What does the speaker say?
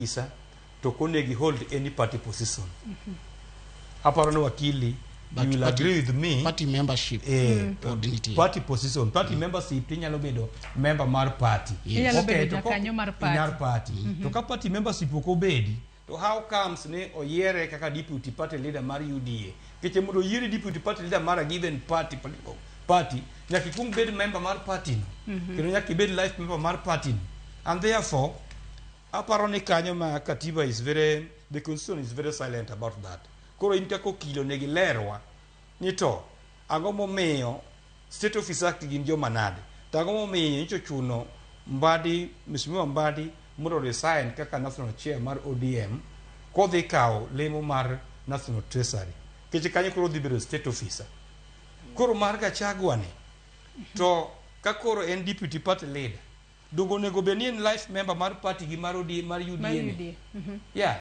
Isa to konegi hold any party position. Aparo no wakili, you will agree with me. Party membership. Party position. Party membership tinyalo bedo member mar party. Yes. Okay, to jakanyo mar party. To ka party membership okobedi, to how comes ne oyere kaka deputy party leader mar UDA? Keche mondo yiri deputy party leader mar a given party political party, nyaki kung bed member mar party no. Kino nyaki bed life member mar party no. And therefore, apparently kanyo ma katiba is very, the constitution is very silent about that. Koro intako kilo negi lerwa, nito, agomo meyo, state office act gin jo manade. Tagomo meyo nicho chuno, Mbadi, Mheshimiwa Mbadi, muro resign kaka national chair mar ODM, kodhi kao lemo mar national treasury. Keche kanyo koro dhibiro state officer. Koro mar Gachagua to kakoro en deputy party leader. Dungo nego benien life member mar party gi mar UDA. Yeah.